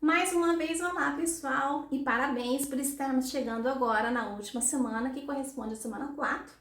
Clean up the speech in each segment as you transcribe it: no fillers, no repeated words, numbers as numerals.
Mais uma vez, olá pessoal, e parabéns por estarmos chegando agora na última semana, que corresponde à semana 4,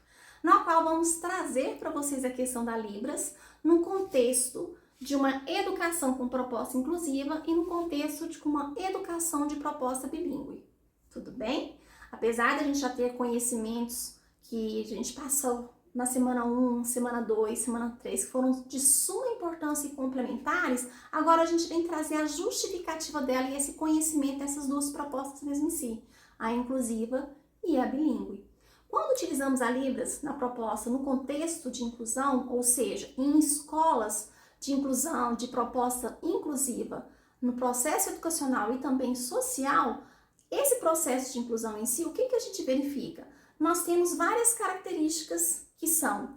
na qual vamos trazer para vocês a questão da Libras no contexto de uma educação com proposta inclusiva e no contexto de uma educação de proposta bilíngue. Tudo bem? Apesar de a gente já ter conhecimentos que a gente passou na semana 1, semana 2, semana 3, que foram de suma importância e complementares, agora a gente vem trazer a justificativa dela e esse conhecimento dessas duas propostas mesmo em si, a inclusiva e a bilíngue. Quando utilizamos a Libras na proposta no contexto de inclusão, ou seja, em escolas de inclusão, de proposta inclusiva, no processo educacional e também social, esse processo de inclusão em si, o que a gente verifica? Nós temos várias características que são,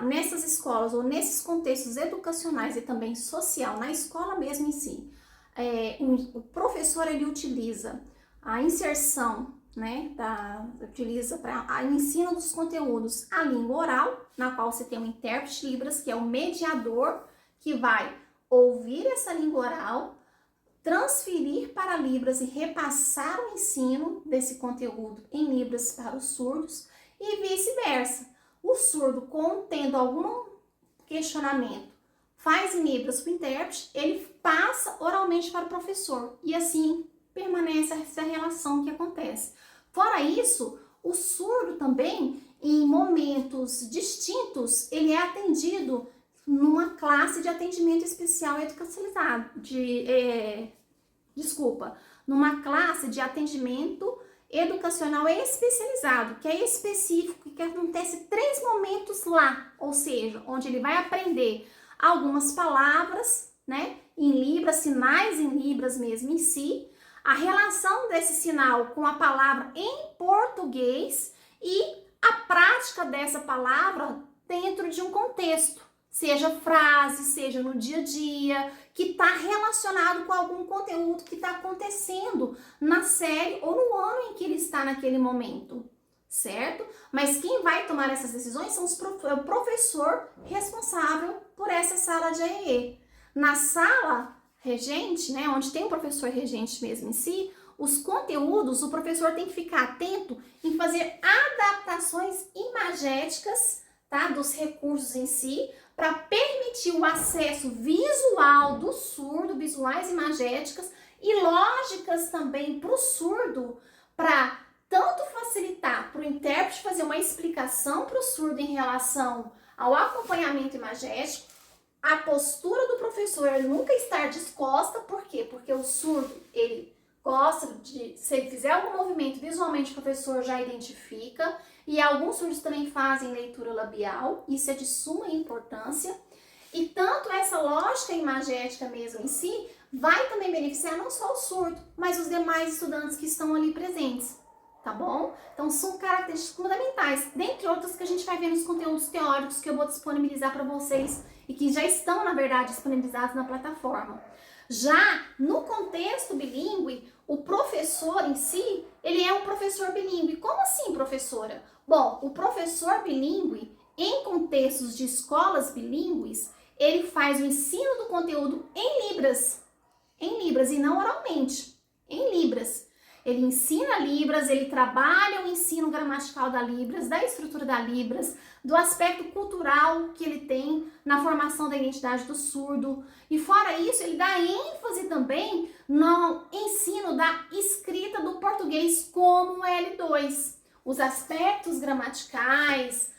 nessas escolas ou nesses contextos educacionais e também social, na escola mesmo em si, o professor ele utiliza a inserção, né, utiliza para o ensino dos conteúdos a língua oral, na qual você tem um intérprete de Libras, que é o mediador que vai ouvir essa língua oral, transferir para Libras e repassar o ensino desse conteúdo em Libras para os surdos e vice-versa. O surdo, contendo algum questionamento, faz em Libras para o intérprete, ele passa oralmente para o professor e assim permanece essa relação que acontece. Fora isso, o surdo também, em momentos distintos, ele é atendido numa classe de atendimento especial educacionalizado, numa classe de atendimento educacional especializado, que é específico, que acontece 3 momentos lá, ou seja, onde ele vai aprender algumas palavras, né, em Libras, sinais em Libras mesmo em si, a relação desse sinal com a palavra em português e a prática dessa palavra dentro de um contexto, seja frase, seja no dia a dia, que está relacionado com algum conteúdo que está acontecendo na série ou no ano em que ele está naquele momento, certo? Mas quem vai tomar essas decisões são o professor responsável por essa sala de AEE. Na sala regente, né, onde tem o professor regente mesmo em si, os conteúdos, o professor tem que ficar atento em fazer adaptações imagéticas, tá, dos recursos em si, para permitir o acesso visual do surdo, visuais imagéticas e lógicas também para o surdo, para tanto facilitar para o intérprete fazer uma explicação para o surdo em relação ao acompanhamento imagético, a postura do professor ele nunca estar descosta, por quê? Porque o surdo, ele gosta de, se ele fizer algum movimento visualmente, o professor já identifica, e alguns surdos também fazem leitura labial, isso é de suma importância, e tanto essa lógica imagética mesmo em si, vai também beneficiar não só o surdo, mas os demais estudantes que estão ali presentes, tá bom? Então são características fundamentais, dentre outras que a gente vai ver nos conteúdos teóricos que eu vou disponibilizar para vocês, e que já estão, na verdade, disponibilizados na plataforma. Já no contexto bilíngue, o professor em si, ele é um professor bilíngue. Como assim, professora? Bom, o professor bilíngue, em contextos de escolas bilíngues, ele faz o ensino do conteúdo em Libras e não oralmente, em Libras. Ele ensina Libras, ele trabalha o ensino gramatical da Libras, da estrutura da Libras, do aspecto cultural que ele tem na formação da identidade do surdo. E fora isso, ele dá ênfase também no ensino da escrita do português como L2. Os aspectos gramaticais,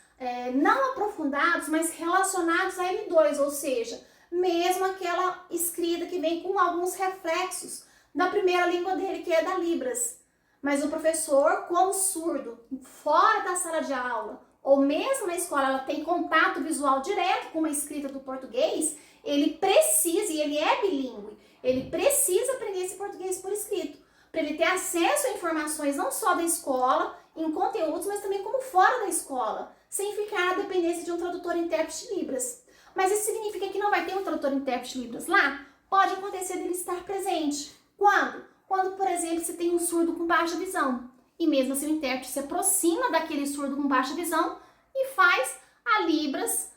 não aprofundados, mas relacionados a L2, ou seja, mesmo aquela escrita que vem com alguns reflexos da primeira língua dele, que é da Libras. Mas o professor, como surdo, fora da sala de aula, ou mesmo na escola, ela tem contato visual direto com uma escrita do português, ele precisa, e ele é bilíngue, ele precisa aprender esse português por escrito, para ele ter acesso a informações não só da escola, em conteúdos, mas também como fora da escola, sem ficar na dependência de um tradutor e intérprete de Libras. Mas isso significa que não vai ter um tradutor e intérprete de Libras lá? Pode acontecer dele estar presente. Quando? Quando, por exemplo, você tem um surdo com baixa visão. E mesmo assim o intérprete se aproxima daquele surdo com baixa visão e faz a Libras,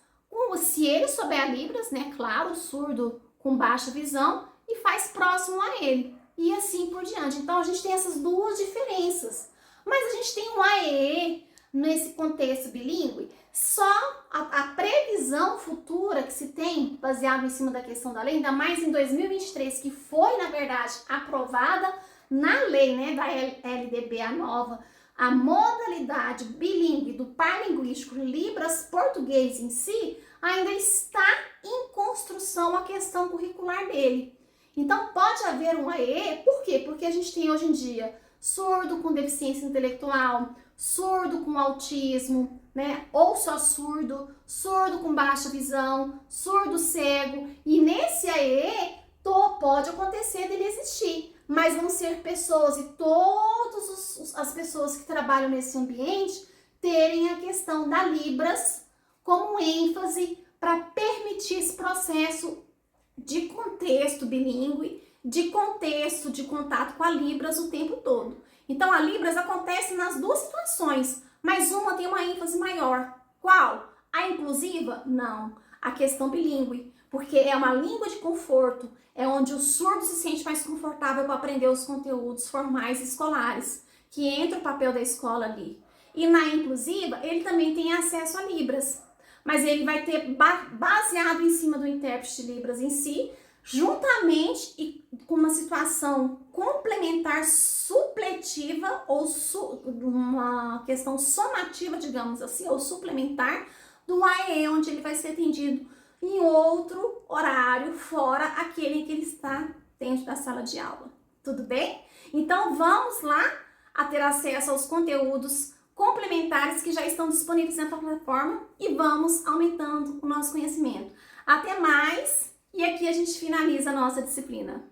se ele souber a Libras, né, claro, o surdo com baixa visão, e faz próximo a ele. e assim por diante. Então, a gente tem essas duas diferenças. Mas a gente tem um AEE nesse contexto bilíngue, só a previsão futura que se tem, baseado em cima da questão da lei, ainda mais em 2023, que foi, na verdade, aprovada na lei, né, da LDB, a nova, a modalidade bilíngue do par linguístico Libras-Português em si, ainda está em construção a questão curricular dele. Então, pode haver um AEE, por quê? Porque a gente tem hoje em dia surdo com deficiência intelectual, surdo com autismo, né? Ou só surdo, surdo com baixa visão, surdo cego. E nesse AEE, pode acontecer dele existir, mas vão ser pessoas e todas as pessoas que trabalham nesse ambiente terem a questão da Libras como ênfase para permitir esse processo de contexto bilíngue, de contexto de contato com a Libras o tempo todo. Então, a Libras acontece nas duas situações, mas uma tem uma ênfase maior. Qual? A inclusiva? Não. A questão bilíngue, porque é uma língua de conforto, é onde o surdo se sente mais confortável para aprender os conteúdos formais escolares, que entra o papel da escola ali. E na inclusiva, ele também tem acesso a Libras, mas ele vai ter, baseado em cima do intérprete de Libras em si, juntamente e com uma situação complementar supletiva ou uma questão somativa, digamos assim, ou suplementar do AEE, onde ele vai ser atendido em outro horário, fora aquele em que ele está dentro da sala de aula. Tudo bem? Então, vamos lá a ter acesso aos conteúdos complementares que já estão disponíveis na plataforma e vamos aumentando o nosso conhecimento. Até mais! E aqui a gente finaliza a nossa disciplina.